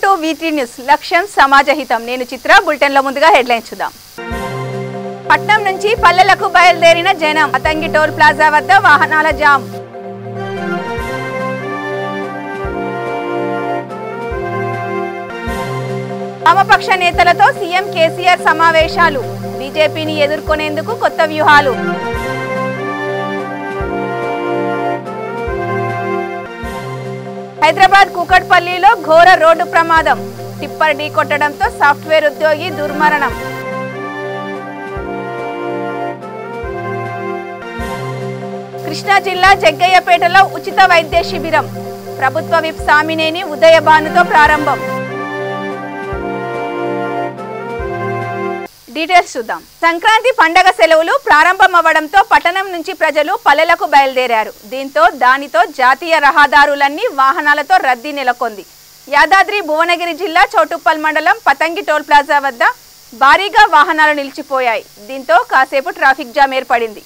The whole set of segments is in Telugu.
Welcome to వీటీ news. లక్ష్యం సమాజహితం. నేను చిత్ర. బులెటిన్ లో ముందుగా హెడ్లైన్స్ చూద్దాం. పట్నం నుంచి పల్లెలకు బయలుదేరిన జనం. అతంగి టోల్ ప్లాజా వద్ద వాహనాల జామ్. వామపక్ష నేతలతో సీఎం కేసీఆర్ సమావేశాలు. బీజేపీని ఎదుర్కొనేందుకు కొత్త వ్యూహాలు. హైదరాబాద్ కూకట్పల్లిలో ఘోర రోడ్డు ప్రమాదం. టిప్పర్ ఢీకొట్టడంతో సాఫ్ట్వేర్ ఉద్యోగి దుర్మరణం. కృష్ణా జిల్లా జగ్గయ్యపేటలో ఉచిత వైద్య శిబిరం. ప్రభుత్వ విప్ సామినేని ఉదయభానుతో ప్రారంభం. డీటెయిల్స్ చూద్దాం. సంక్రాంతి పండగ సెలవులు ప్రారంభమవ్వడంతో పట్టణం నుంచి ప్రజలు పల్లెలకు బయలుదేరారు. దానితో జాతీయ రహదారులన్నీ వాహనాలతో రద్దీ నెలకొంది. యాదాద్రి భువనగిరి జిల్లా చౌటుప్పల్ మండలం పతంగి టోల్ ప్లాజా వద్ద భారీగా వాహనాలు నిలిచిపోయాయి. దీంతో కాసేపు ట్రాఫిక్ జామ్ ఏర్పడింది.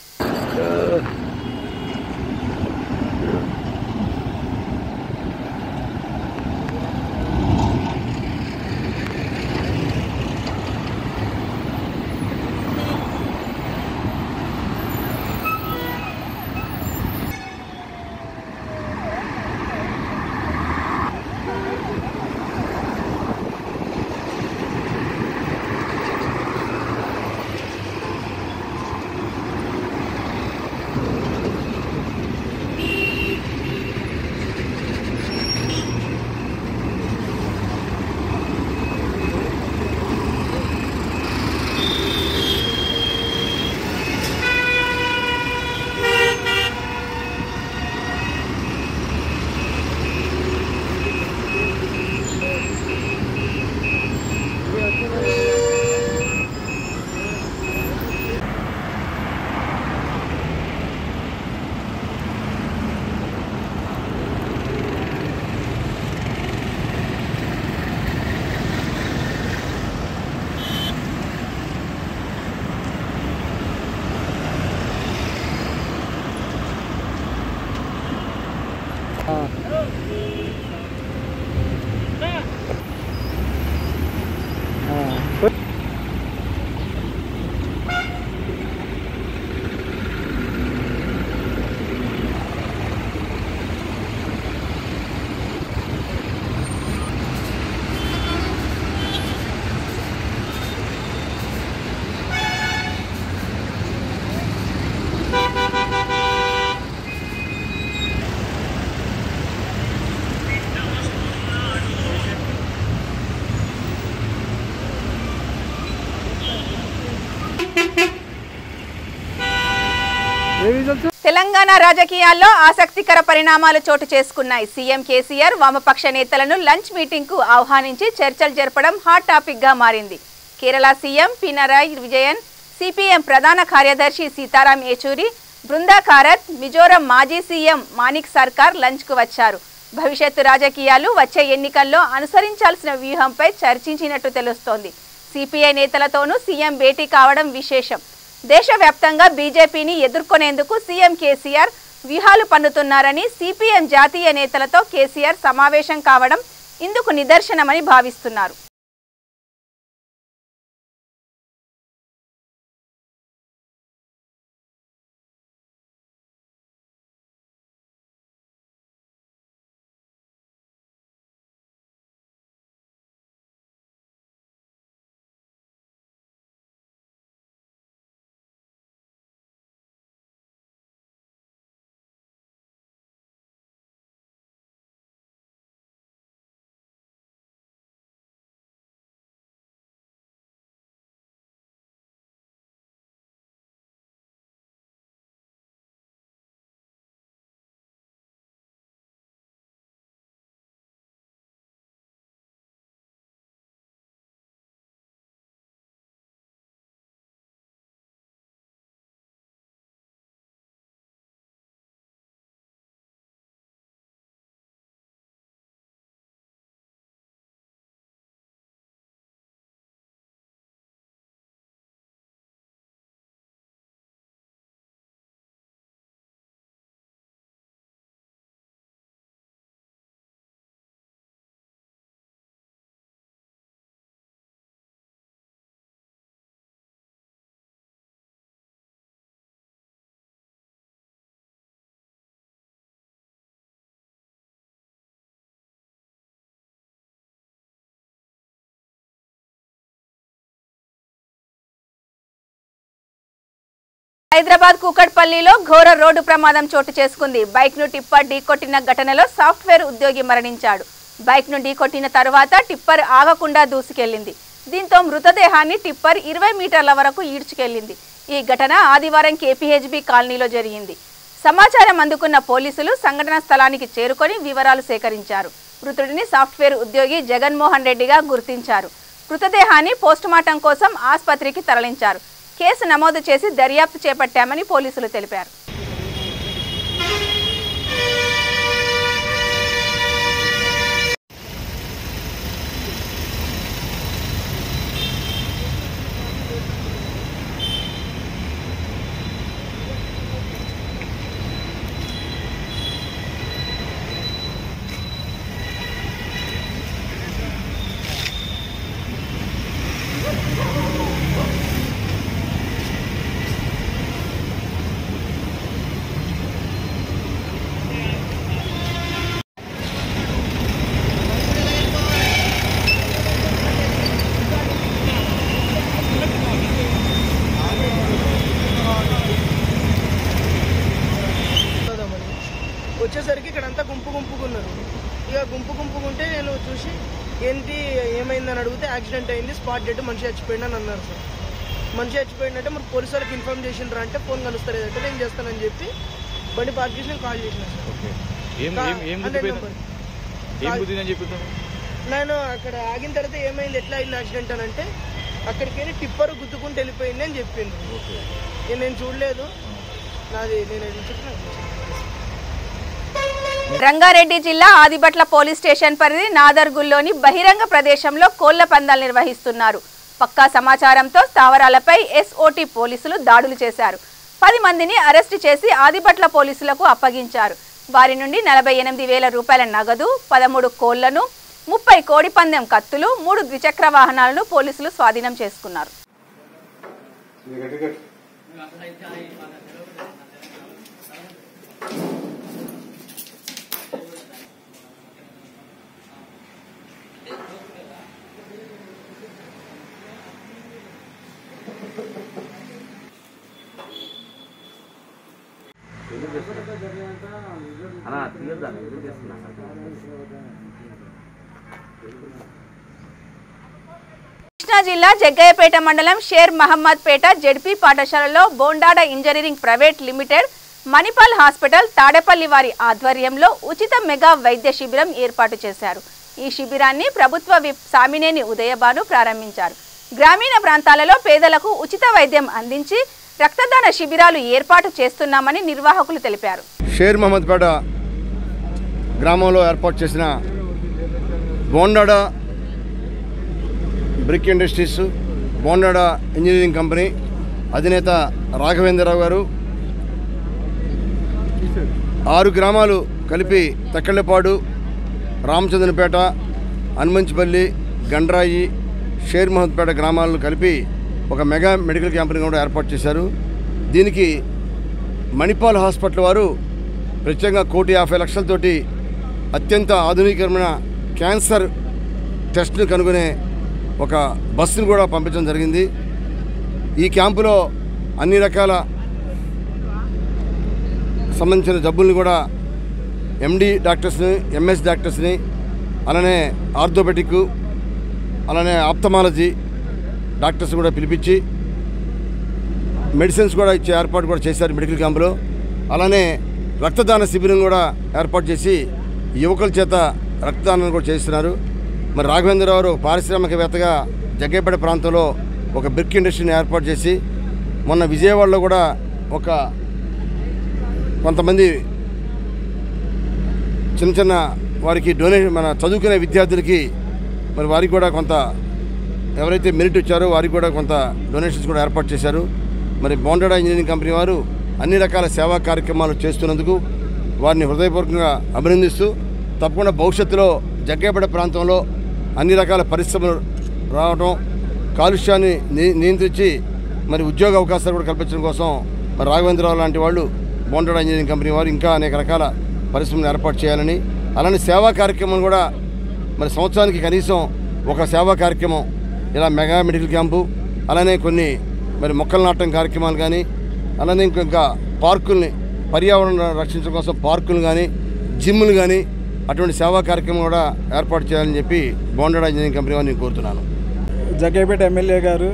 తెలంగాణ రాజకీయాల్లో ఆసక్తికర పరిణామాలు చోటు చేసుకున్నాయి. సీఎం కేసీఆర్ వామపక్ష నేతలను లంచ్ మీటింగ్ కు ఆహ్వానించి చర్చలు జరపడం హాట్ టాపిక్ గా మారింది. కేరళ సీఎం పినరాయి విజయన్, సిపిఎం ప్రధాన కార్యదర్శి సీతారాం యేచూరి, బృందా కారత్, మిజోరం మాజీ సీఎం మాణిక్ సర్కార్ లంచ్ కు వచ్చారు. భవిష్యత్తు రాజకీయాలు, వచ్చే ఎన్నికల్లో అనుసరించాల్సిన వ్యూహంపై చర్చించినట్టు తెలుస్తోంది. సిపిఐ నేతలతోనూ సీఎం భేటీ కావడం విశేషం. దేశవ్యాప్తంగా బీజేపీని ఎదుర్కొనేందుకు సీఎం కేసీఆర్ వ్యూహాలు పన్నుతున్నారని, సిపిఎం జాతీయ నేతలతో కేసీఆర్ సమావేశం కావడం ఇందుకు నిదర్శనమని భావిస్తున్నారు. హైదరాబాద్ కూకట్పల్లిలో ఘోర రోడ్డు ప్రమాదం చోటు చేసుకుంది. బైక్ ను టిప్పర్ ఢీకొట్టిన ఘటనలో సాఫ్ట్వేర్ ఉద్యోగి మరణించాడు. బైక్ ను ఢీకొట్టిన తర్వాత టిప్పర్ ఆగకుండా దూసుకెళ్లింది. దీంతో మృతదేహాన్ని టిప్పర్ 20 మీటర్ల వరకు ఈడ్చుకెళ్లింది. ఈ ఘటన ఆదివారం కేపీహెచ్బీ కాలనీలో జరిగింది. సమాచారం అందుకున్న పోలీసులు సంఘటనా స్థలానికి చేరుకొని వివరాలు సేకరించారు. మృతుడిని సాఫ్ట్వేర్ ఉద్యోగి జగన్మోహన్ రెడ్డిగా గుర్తించారు. మృతదేహాన్ని పోస్టుమార్టం కోసం ఆసుపత్రికి తరలించారు. కేసు నమోదు చేసి దర్యాప్తు చేపట్టామని పోలీసులు తెలిపారు. వచ్చేసరికి ఇక్కడంతా గుంపుగున్నారు. ఇక గుంపుగుంటే నేను చూసి ఏంటి ఏమైందని అడిగితే యాక్సిడెంట్ అయింది, స్పాట్ డెడ్, మనిషి చచ్చిపోయింది అని అన్నారు సార్. మనిషి చచ్చిపోయిందంటే మరి పోలీసు వాళ్ళకి ఇన్ఫార్మ్ చేసిండ్రా అంటే ఫోన్ కలుస్తారు ఏదంటే నేను చేస్తానని చెప్పి బండి పార్క్ చేసి నేను కాల్ చేసిన సార్. నేను అక్కడ ఆగిన తర్వాత ఏమైంది, ఎట్లా అయింది యాక్సిడెంట్ అని అంటే అక్కడికి వెళ్ళి టిప్పర్ గుద్దుకుంటూ వెళ్ళిపోయింది అని చెప్పింది. నేను చూడలేదు, నాది నేను చెప్పిన. రంగారెడ్డి జిల్లా ఆదిబట్ల పోలీస్ స్టేషన్ పరిధి నాదర్గుల్లోని బహిరంగ ప్రదేశంలో కోళ్ల పందాలు నిర్వహిస్తున్నారు. పక్కా సమాచారంతో స్థావరాలపై ఎస్ఓటీ పోలీసులు దాడులు చేశారు. 10 మందిని అరెస్టు చేసి ఆదిబట్ల పోలీసులకు అప్పగించారు. వారి నుండి 48,000 రూపాయల నగదు, 13 కోళ్లను, 30 కోడి పందెం కత్తులు, 3 ద్విచక్ర వాహనాలను పోలీసులు స్వాధీనం చేసుకున్నారు. కృష్ణా జిల్లా జగ్గయ్యపేట మండలం షేర్ మహమ్మద్ పేట జెడ్పీ పాఠశాలలో Bondada engineering private limited, Manipal hospital Tadepalli వారి ఆధ్వర్యంలో ఉచిత మెగా వైద్య శిబిరం ఏర్పాటు చేశారు. ఈ శిబిరాన్ని ప్రభుత్వ విప్ సామినేని ఉదయభాను ప్రారంభించారు. గ్రామీణ ప్రాంతాలలో పేదలకు ఉచిత వైద్యం అందించి రక్తదాన శిబిరాలు ఏర్పాటు చేస్తున్నామని నిర్వాహకులు తెలిపారు. షేర్ మహమ్మద్ పేట గ్రామంలో ఏర్పాటు చేసిన బోండాడ బ్రిక్ ఇండస్ట్రీస్, బోండాడ ఇంజనీరింగ్ కంపెనీ అధినేత రాఘవేంద్రరావు గారు 6 గ్రామాలు కలిపి తక్కళ్ళపాడు, రామచంద్రపేట, హనుమంచిపల్లి, గండ్రాయి, షేర్ మహమ్మద్పేట గ్రామాలను కలిపి ఒక మెగా మెడికల్ క్యాంప్ని కూడా ఏర్పాటు చేశారు. దీనికి మణిపాల్ హాస్పిటల్ వారు ప్రత్యేకంగా 1,50,00,000తోటి అత్యంత ఆధునికమైన క్యాన్సర్ టెస్ట్ను కనుగొనే ఒక బస్సును కూడా పంపించడం జరిగింది. ఈ క్యాంపులో అన్ని రకాల సంబంధించిన జబ్బుల్ని కూడా ఎండి డాక్టర్స్ని, ఎంఎస్ డాక్టర్స్ని, అలానే ఆర్థోపెటిక్, అలానే ఆప్థమాలజీ డాక్టర్స్ కూడా పిలిపించి మెడిసిన్స్ కూడా ఇచ్చే ఏర్పాటు కూడా చేశారు మెడికల్ క్యాంపులో. అలానే రక్తదాన శిబిరం కూడా ఏర్పాటు చేసి యువకుల చేత రక్తదానం కూడా చేస్తున్నారు. మరి రాఘవేంద్రరావు పారిశ్రామికవేత్తగా జగ్గయ్యపేట ప్రాంతంలో ఒక బ్రిక్ ఇండస్ట్రీని ఏర్పాటు చేసి మొన్న విజయవాడలో కూడా కొంతమంది చిన్న వారికి మన చదువుకునే విద్యార్థులకి మరి వారికి కూడా కొంత ఎవరైతే మెరిట్ వచ్చారో వారికి కూడా కొంత డొనేషన్స్ కూడా ఏర్పాటు చేశారు. మరి బోండాడ ఇంజనీరింగ్ కంపెనీ వారు అన్ని రకాల సేవా కార్యక్రమాలు చేస్తున్నందుకు వారిని హృదయపూర్వకంగా అభినందిస్తూ, తప్పకుండా భవిష్యత్తులో జగ్గయ్యపేట ప్రాంతంలో అన్ని రకాల పరిశ్రమలు రావడం, కాలుష్యాన్ని నియంత్రించి మరి ఉద్యోగ అవకాశాలు కూడా కల్పించడం కోసం మరి రాఘవేంద్రరావు లాంటి వాళ్ళు బోండాడ ఇంజనీరింగ్ కంపెనీ వారు ఇంకా అనేక రకాల పరిశ్రమలు ఏర్పాటు చేయాలని, అలానే సేవా కార్యక్రమం కూడా మరి సంవత్సరానికి కనీసం ఒక సేవా కార్యక్రమం ఇలా మెగా మెడికల్ క్యాంపు, అలానే కొన్ని మరి మొక్కలు నాటడం కార్యక్రమాలు కానీ, అలానే ఇంకా పార్కుల్ని పర్యావరణం రక్షించడం కోసం పార్కులు కానీ జిమ్లు కానీ అటువంటి సేవా కార్యక్రమం కూడా ఏర్పాటు చేయాలని చెప్పి బోండడా ఇంజనీరింగ్ కంపెనీ వారిని కోరుతున్నాను. జగ్గయ్యపేట ఎమ్మెల్యే గారు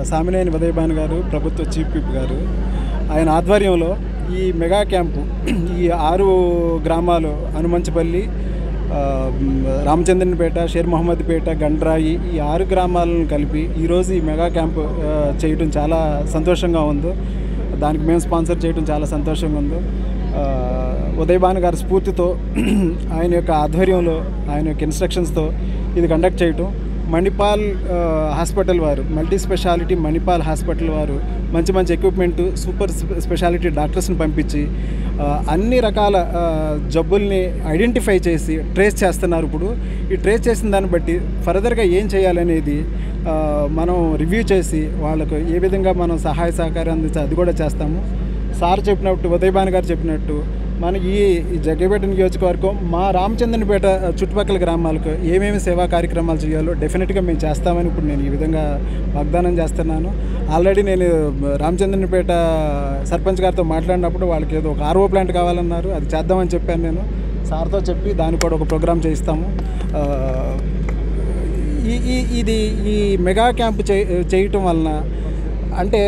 సామినేని ఉదయభాను గారు, ప్రభుత్వ చీఫ్ విప్ గారు, ఆయన ఆధ్వర్యంలో ఈ మెగా క్యాంపు ఈ 6 గ్రామాలు హనుమంచిపల్లి, రామచంద్రన్పేట, షేర్ మహమ్మద్పేట, గండ్రాయి ఈ 6 గ్రామాలను కలిపి ఈరోజు ఈ మెగా క్యాంపు చేయడం చాలా సంతోషంగా ఉంది. దానికి మేము స్పాన్సర్ చేయడం చాలా సంతోషంగా ఉంది. ఉదయభాను గారి స్ఫూర్తితో ఆయన యొక్క ఆధ్వర్యంలో ఆయన యొక్క ఇన్స్ట్రక్షన్స్తో ఇది కండక్ట్ చేయటం, మణిపాల్ హాస్పిటల్ వారు, మల్టీ స్పెషాలిటీ మణిపాల్ హాస్పిటల్ వారు మంచి ఎక్విప్మెంట్, సూపర్ స్పెషాలిటీ డాక్టర్స్ని పంపించి అన్ని రకాల జబ్బుల్ని ఐడెంటిఫై చేసి ట్రేస్ చేస్తున్నారు. ఇప్పుడు ఈ ట్రేస్ చేసిన దాన్ని బట్టి ఫర్దర్గా ఏం చేయాలనేది మనం రివ్యూ చేసి వాళ్ళకు ఏ విధంగా మనం సహాయ సహకారం అందించి అది కూడా చేస్తాము. సార్ చెప్పినట్టు, ఉదయభాను గారు చెప్పినట్టు మన ఈ జగ్గయ్యపేట నియోజకవర్గం మా రామచంద్రన్పేట చుట్టుపక్కల గ్రామాలకు ఏమేమి సేవా కార్యక్రమాలు చేయాలో డెఫినెట్గా మేము చేస్తామని ఇప్పుడు నేను ఈ విధంగా వాగ్దానం చేస్తున్నాను. ఆల్రెడీ నేను రామచంద్రన్పేట సర్పంచ్ గారితో మాట్లాడినప్పుడు వాళ్ళకి ఏదో ఒక RO ప్లాంట్ కావాలన్నారు, అది చేద్దామని చెప్పాను. నేను సార్తో చెప్పి దానికి కూడా ఒక ప్రోగ్రాం చేయిస్తాము. ఈ మెగా క్యాంప్ చేయటం వలన అంటే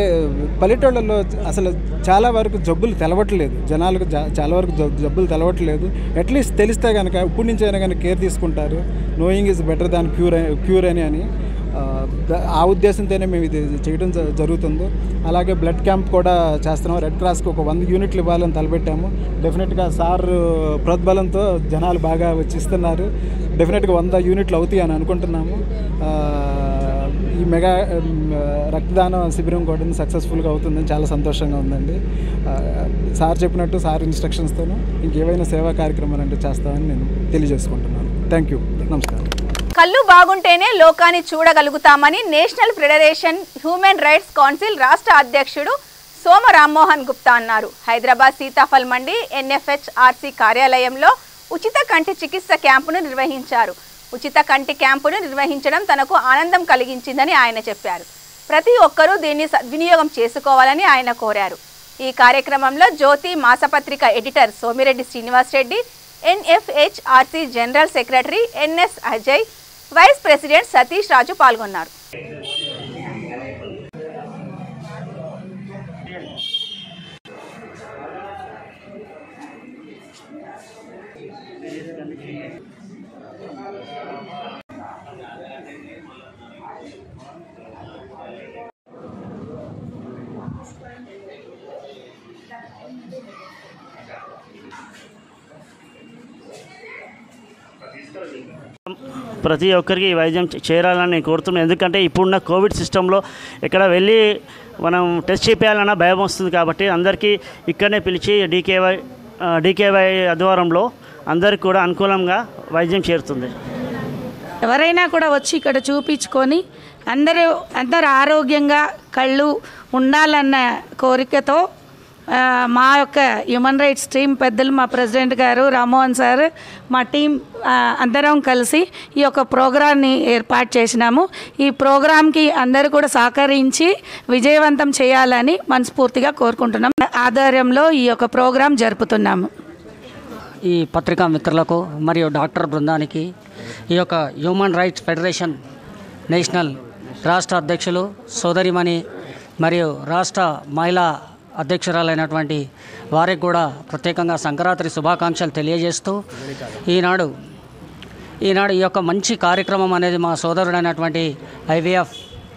పల్లెటూళ్ళల్లో అసలు చాలా వరకు జబ్బులు తెలవట్లేదు, జనాలకు చాలా వరకు జబ్బులు తెలవట్లేదు. అట్లీస్ట్ తెలిస్తే కనుక ఇప్పటి నుంచి అయినా కానీ కేర్ తీసుకుంటారు. Knowing is better than cure అని ఆ ఉద్దేశంతోనే మేము ఇది చేయడం జరుగుతుంది. అలాగే బ్లడ్ క్యాంప్ కూడా చేస్తున్నాం. రెడ్ క్రాస్కి ఒక 100 యూనిట్లు ఇవ్వాలని తలపెట్టాము. డెఫినెట్గా సార్ ప్రోద్బలంతో జనాలు బాగా వచ్చిస్తున్నారు. డెఫినెట్గా 100 యూనిట్లు అవుతాయి అని అనుకుంటున్నాము. ఈ మెగా రక్తదాన శిబిరం కూడా సక్సెస్ఫుల్గా అవుతుందని చాలా సంతోషంగా ఉందండి. సార్ చెప్పినట్టు సార్ ఇన్స్ట్రక్షన్స్తోనూ ఇంకేవైనా సేవా కార్యక్రమాలు అంటే చేస్తామని నేను తెలియజేసుకుంటున్నాను. థ్యాంక్ యూ, నమస్కారం. కళ్ళు బాగుంటేనే లోకాన్ని చూడగలుగుతామని national federation human rights council రాష్ట్ర అధ్యక్షుడు సోమ రామ్మోహన్ గుప్తా అన్నారు. హైదరాబాద్ సీతాఫల్ మండి NFHRC కార్యాలయంలో ఉచిత కంటి చికిత్స క్యాంపును నిర్వహించారు. ఉచిత కంటి క్యాంపును నిర్వహించడం తనకు ఆనందం కలిగించిందని ఆయన చెప్పారు. ప్రతి ఒక్కరూ దీన్ని సద్వినియోగం చేసుకోవాలని ఆయన కోరారు. ఈ కార్యక్రమంలో జ్యోతి మాసపత్రిక editor Somireddy Srinivasreddy, NFHRC general secretary NS Ajay, vice president Satish Raju పాల్గొన్నారు. ప్రతి ఒక్కరికి ఈ వైద్యం చేరాలని నేను కోరుతున్నాను. ఎందుకంటే ఇప్పుడున్న కోవిడ్ సిస్టంలో ఇక్కడ వెళ్ళి మనం టెస్ట్ చేయాలన్న భయం వస్తుంది. కాబట్టి అందరికీ ఇక్కడనే పిలిచి డీకేవై ఆధ్వర్యంలో అందరికి కూడా అనుకూలంగా వైద్యం చేరుతుంది. ఎవరైనా కూడా వచ్చి ఇక్కడ చూపించుకొని అందరూ ఆరోగ్యంగా కళ్ళు ఉండాలన్న కోరికతో మా యొక్క హ్యూమన్ రైట్స్ టీం పెద్దలు, మా ప్రెసిడెంట్ గారు రామ్మోహన్ సార్, మా టీం అందరం కలిసి ఈ యొక్క ప్రోగ్రాన్ని ఏర్పాటు చేసినాము. ఈ ప్రోగ్రాంకి అందరూ కూడా సహకరించి విజయవంతం చేయాలని మనస్ఫూర్తిగా కోరుకుంటున్నాం. ఆధ్వర్యంలో ఈ యొక్క ప్రోగ్రాం జరుపుతున్నాము. ఈ పత్రికా మిత్రులకు మరియు డాక్టర్ బృందానికి ఈ యొక్క హ్యూమన్ రైట్స్ ఫెడరేషన్ నేషనల్ రాష్ట్ర అధ్యక్షులు సోదరిమణి మరియు రాష్ట్ర మహిళా అధ్యక్షురాలైనటువంటి వారికి కూడా ప్రత్యేకంగా సంక్రాంతి శుభాకాంక్షలు తెలియజేస్తూ ఈనాడు ఈ యొక్క మంచి కార్యక్రమం అనేది మా సోదరుడైనటువంటి IVF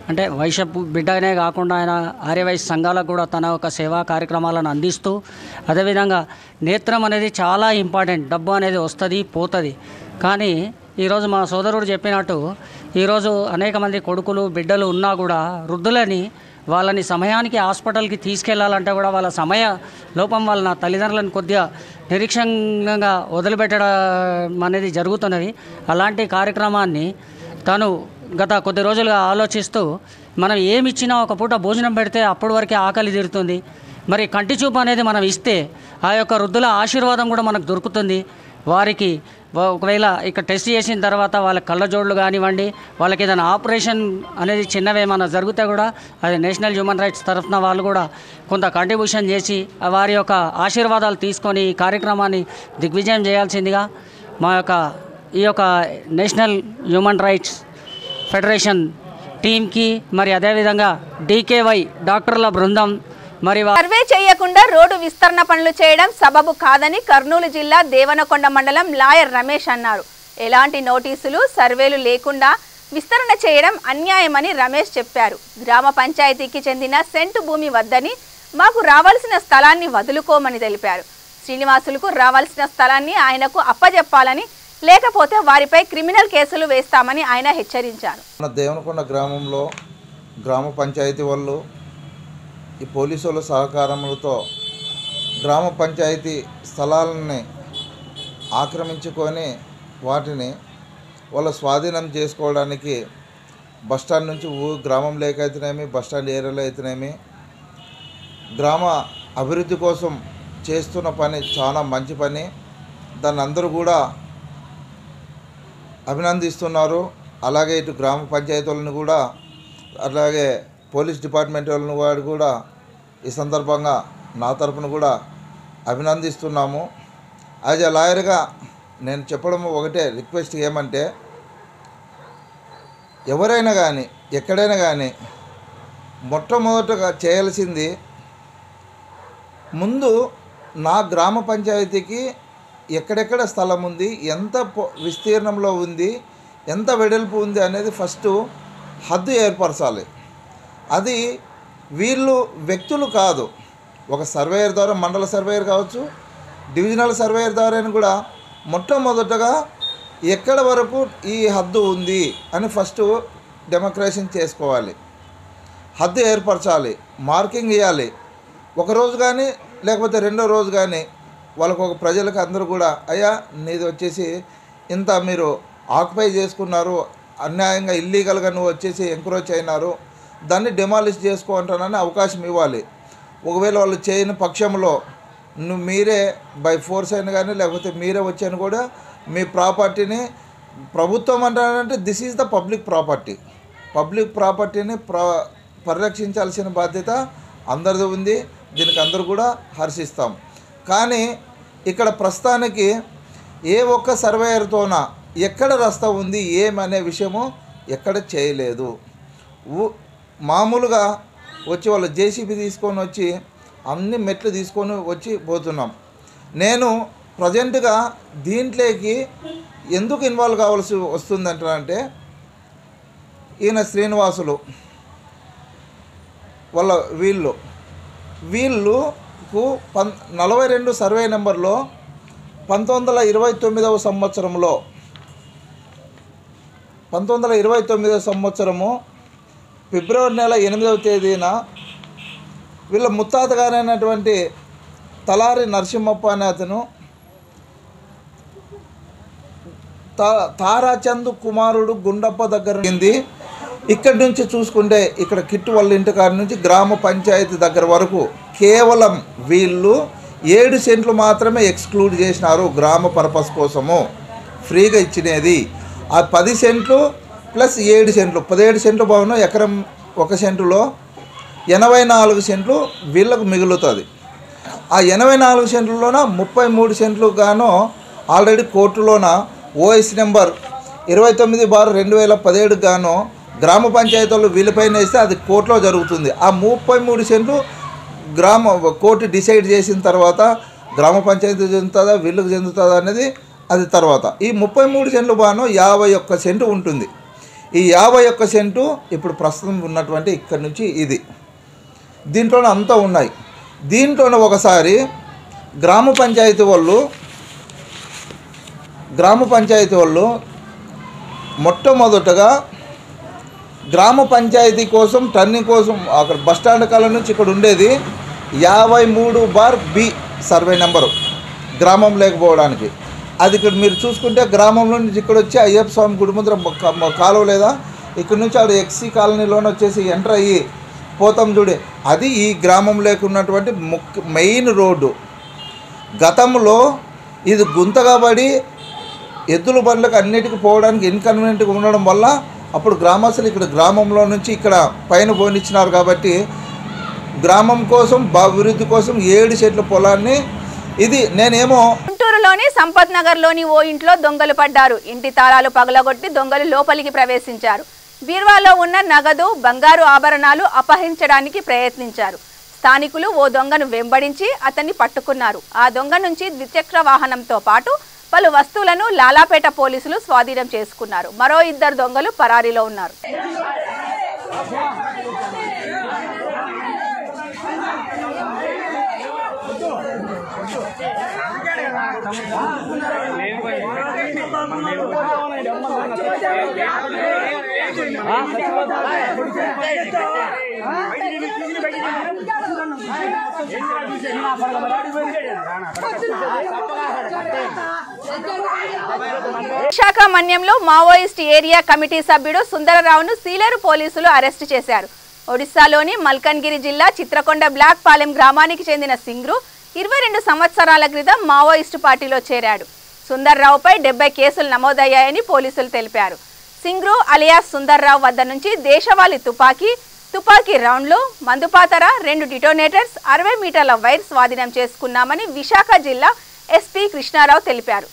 అంటే వైశ్య బిడ్డనే కాకుండా ఆయన ఆర్యవైశ్య సంఘాలకు కూడా తన ఒక సేవా కార్యక్రమాలను అందిస్తూ, అదేవిధంగా నేత్రం అనేది చాలా ఇంపార్టెంట్. డబ్బు అనేది వస్తుంది పోతుంది, కానీ ఈరోజు మా సోదరుడు చెప్పినట్టు ఈరోజు అనేక మంది కొడుకులు బిడ్డలు ఉన్నా కూడా వృద్ధులని వాళ్ళని సమయానికి హాస్పిటల్కి తీసుకెళ్లాలంటే కూడా వాళ్ళ సమయ లోపం వల్ల నా తల్లిదండ్రులను కొద్దిగా నిరీక్షణంగా వదిలిపెట్టడం అనేది జరుగుతున్నది. అలాంటి కార్యక్రమాన్ని తను గత కొద్ది రోజులుగా ఆలోచిస్తూ మనం ఏమిచ్చినా ఒక పూట భోజనం పెడితే అప్పటి వరకే ఆకలి తీరుతుంది. మరి కంటి చూపు అనేది మనం ఇస్తే ఆ యొక్క వృద్ధుల ఆశీర్వాదం కూడా మనకు దొరుకుతుంది. వారికి ఒకవేళ ఇక్కడ టెస్ట్ చేసిన తర్వాత వాళ్ళ కళ్ళజోళ్ళు కానివ్వండి, వాళ్ళకి ఏదైనా ఆపరేషన్ అనేది చిన్నవేమన్నా జరిగితే కూడా అది నేషనల్ హ్యూమన్ రైట్స్ తరఫున వాళ్ళు కూడా కొంత కాంట్రిబ్యూషన్ చేసి వారి యొక్క ఆశీర్వాదాలు తీసుకొని ఈ కార్యక్రమాన్ని దిగ్విజయం చేయాల్సిందిగా మా యొక్క ఈ యొక్క నేషనల్ హ్యూమన్ రైట్స్ ఫెడరేషన్ టీంకి మరి అదేవిధంగా DKY డాక్టర్ల బృందం మరి సర్వే చేయకుండా రోడ్డు విస్తరణ పనులు చేయడం సబబు కాదని కర్నూలు జిల్లా దేవనకొండ మండలం లాయర్ రమేష్ అన్నారు. ఎలాంటి నోటీసులు సర్వేలు లేకుండా విస్తరణ చేయడం అన్యాయమని రమేష్ చెప్పారు. గ్రామ పంచాయతీకి చెందిన సెంటు భూమి వద్దని మాకు రావాల్సిన స్థలాన్ని వదులుకోమని తెలిపారు. శ్రీనివాసులకు రావాల్సిన స్థలాన్ని ఆయనకు అప్పజెప్పాలని, లేకపోతే వారిపై క్రిమినల్ కేసులు వేస్తామని ఆయన హెచ్చరించారు. మన దేవనకొండ గ్రామంలో గ్రామ పంచాయతీ వాళ్ళు ఈ పోలీసుల సహకారములతో గ్రామ పంచాయతీ స్థలాలని ఆక్రమించుకొని వాటిని వాళ్ళ స్వాధీనం చేసుకోవడానికి బస్టాండ్ నుంచి గ్రామంలోకి అయితేనేమి, బస్టాండ్ ఏరియాలో అయితేనేమి గ్రామ అభివృద్ధి కోసం చేస్తున్న పని చాలా మంచి పని. దాన్ని అందరూ కూడా అభినందిస్తున్నారు. అలాగే ఇటు గ్రామ పంచాయతీ వాళ్ళని కూడా, అలాగే పోలీస్ డిపార్ట్మెంట్ వాళ్ళని వాడు కూడా ఈ సందర్భంగా నా తరపున కూడా అభినందిస్తున్నాము. యాజ్ ఎ లాయర్గా నేను చెప్పడం ఒకటే రిక్వెస్ట్ ఏమంటే, ఎవరైనా కానీ ఎక్కడైనా కానీ మొట్టమొదటగా చేయాల్సింది ముందు నా గ్రామ పంచాయతీకి ఎక్కడెక్కడ స్థలం ఉంది, ఎంత విస్తీర్ణంలో ఉంది, ఎంత వెడల్పు ఉంది అనేది ఫస్ట్ హద్దు ఏర్పరచాలి. అది వీళ్ళు వ్యక్తులు కాదు, ఒక సర్వేయర్ ద్వారా, మండల సర్వేయర్ కావచ్చు, డివిజనల్ సర్వేయర్ ద్వారా కూడా మొట్టమొదటగా ఎక్కడ వరకు ఈ హద్దు ఉంది అని ఫస్ట్ డెమోక్రేషన్ చేసుకోవాలి, హద్దు ఏర్పరచాలి, మార్కింగ్ ఇవ్వాలి. ఒకరోజు కానీ లేకపోతే రెండో రోజు కానీ వాళ్ళకు ఒక ప్రజలకు అందరూ కూడా, అయ్యా నీది వచ్చేసి ఇంత మీరు ఆక్యుపై చేసుకున్నారు, అన్యాయంగా ఇల్లీగల్గా నువ్వు వచ్చేసి ఎంక్రోచ్ అయినారు, దాన్ని డెమాలిష్ చేసుకోంటానని అవకాశం ఇవ్వాలి. ఒకవేళ వాళ్ళు చేయని పక్షంలో నువ్వు మీరే బై ఫోర్స్ అయినా కానీ లేకపోతే మీరే వచ్చాను కూడా మీ ప్రాపర్టీని ప్రభుత్వం అంటానంటే this is the public property. Public ప్రాపర్టీని పరిరక్షించాల్సిన బాధ్యత అందరిది ఉంది. దీనికి అందరూ కూడా హర్షిస్తాం. కానీ ఇక్కడ ప్రస్తుతానికి ఏ ఒక్క సర్వేయర్తోన ఎక్కడ రస్తా ఉంది ఏమనే విషయము ఎక్కడ చేయలేదు. మామూలుగా వచ్చి వాళ్ళు జేసీబీ తీసుకొని వచ్చి అన్ని మెట్లు తీసుకొని వచ్చి పోతున్నాం. నేను ప్రజెంట్గా దీంట్లోకి ఎందుకు ఇన్వాల్వ్ కావాల్సి వస్తుందంటే, ఈయన శ్రీనివాసులు వాళ్ళ వీళ్ళకు 42 సర్వే నెంబర్లో 1929 సంవత్సరము ఫిబ్రవరి నెల 8వ తేదీన వీళ్ళ ముత్తాత గారైనటువంటి తలారి నరసింహప్ప అనే అతను తారాచంద్ కుమారుడు గుండప్ప దగ్గర ఉంది. ఇక్కడి నుంచి చూసుకుంటే ఇక్కడ కిట్టు వాళ్ళ ఇంటి కాడి నుంచి గ్రామ పంచాయతీ దగ్గర వరకు కేవలం వీళ్ళు 7 సెంట్లు మాత్రమే ఎక్స్క్లూడ్ చేసినారు. గ్రామ పర్పస్ కోసము ఫ్రీగా ఇచ్చినది ఆ 10 సెంట్లు ప్లస్ 7 సెంట్లు, 17 సెంట్లు భవనం, ఎకరం 1 సెంటులో 84 సెంట్లు వీళ్ళకు మిగులుతుంది. ఆ 84 సెంట్లలోన 33 సెంట్లు గాను ఆల్రెడీ కోర్టులోన ఓఎస్ నెంబర్ 29/2017 గాను గ్రామ పంచాయతీలు వీళ్ళపైన వేస్తే అది కోర్టులో జరుగుతుంది. ఆ 33 సెంట్లు కోర్టు డిసైడ్ చేసిన తర్వాత గ్రామ పంచాయతీ చెందుతుందా వీళ్ళకి చెందుతుందా అనేది అది తర్వాత. ఈ 33 సెంట్లు బాను 51 సెంటు ఉంటుంది. ఈ 51 సెంటు ఇప్పుడు ప్రస్తుతం ఉన్నటువంటి ఇక్కడి నుంచి ఇది దీంట్లోనే అంతా ఉన్నాయి. దీంట్లోనే ఒకసారి గ్రామ పంచాయతీ వాళ్ళు మొట్టమొదటగా గ్రామ పంచాయతీ కోసం టర్నింగ్ కోసం అక్కడ బస్టాండ్ కాలం నుంచి ఇక్కడ ఉండేది 53/B సర్వే నెంబరు గ్రామం లేకపోవడానికి. అది ఇక్కడ మీరు చూసుకుంటే గ్రామంలో నుంచి ఇక్కడ వచ్చి అయ్యప్ప స్వామి గుడి ముందర కాలువ లేదా ఇక్కడ నుంచి ఆవిడ ఎక్సీ కాలనీలోనే వచ్చేసి ఎంటర్ అయ్యి పోతాం చూడే, అది ఈ గ్రామం లేకున్నటువంటి మెయిన్ రోడ్డు. గతంలో ఇది గుంతగా పడి ఎద్దుల బండ్లకు అన్నిటికీ పోవడానికి ఇన్కన్వీనియంట్గా ఉండడం వల్ల అప్పుడు గ్రామస్తులు ఇక్కడ గ్రామంలో నుంచి ఇక్కడ పైన పోనిచ్చినారు కాబట్టి గ్రామం కోసం అభివృద్ధి కోసం 7 సెంట్ల పొలాన్ని ఇది నేనేమో. గుంటూరులోని సంపత్ నగర్లోని ఓ ఇంట్లో దొంగలు పడ్డారు. ఇంటి తాళాలు పగలగొట్టి దొంగలు లోపలికి ప్రవేశించారు. బీర్వాలో ఉన్న నగదు బంగారు ఆభరణాలు అపహరించడానికి ప్రయత్నించారు. స్థానికులు ఓ దొంగను వెంబడించి అతన్ని పట్టుకున్నారు. ఆ దొంగ నుంచి ద్విచక్ర వాహనంతో పాటు పలు వస్తువులను లాలాపేట పోలీసులు స్వాధీనం చేసుకున్నారు. మరో 2 దొంగలు పరారీలో ఉన్నారు. విశాఖ మన్యంలో మావోయిస్ట్ ఏరియా కమిటీ సభ్యుడు సుందరరావును సీలేరు పోలీసులు అరెస్టు చేశారు. ఒడిశాలోని మల్కన్గిరి జిల్లా చిత్రకొండ బ్లాక్ పాలెం గ్రామానికి చెందిన సింగ్రు 22 సంవత్సరాల క్రితం మావోయిస్టు పార్టీలో చేరాడు. సుందర్రావుపై 70 కేసులు నమోదయ్యాయని పోలీసులు తెలిపారు. సింగ్రు అలియాస్ సుందర్రావు వద్ద నుంచి దేశవాళీ తుపాకీ రౌండ్లు, మందుపాతర, 2 డిటోనేటర్స్, 60 మీటర్ల వైర్ స్వాధీనం చేసుకున్నామని విశాఖ జిల్లా ఎస్పీ కృష్ణారావు తెలిపారు.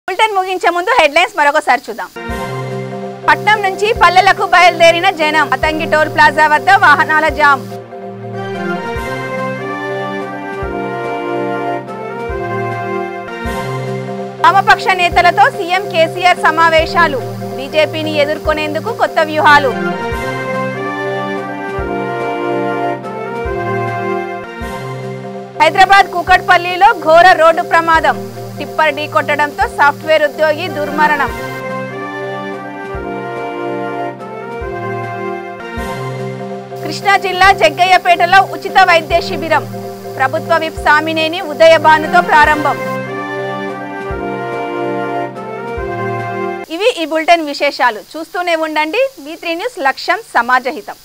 బులెటిన్ ముగించే ముందు హెడ్లైన్స్ మరొకసారి చూద్దాం. పట్నం నుంచి పల్లెలకు బయలుదేరిన జనం. అతంగి టోల్ ప్లాజా వద్ద వాహనాల జామ్. వామపక్ష నేతలతో సీఎం కేసీఆర్ సమావేశాలు. బీజేపీని ఎదుర్కొనేందుకు కొత్త వ్యూహాలు. హైదరాబాద్ కూకట్పల్లిలో ఘోర రోడ్డు ప్రమాదం. టిప్పర్ ఢీకొట్టడంతో సాఫ్ట్వేర్ ఉద్యోగి దుర్మరణం. కృష్ణా జిల్లా జగ్గయ్యపేటలో ఉచిత వైద్య శిబిరం. ప్రభుత్వ విప్ సామినేని ఉదయభానుతో ప్రారంభం. ఇవి ఈ బులెటిన్ విశేషాలు. చూస్తూనే ఉండండి V3 న్యూస్, లక్ష్యం సమాజహితం.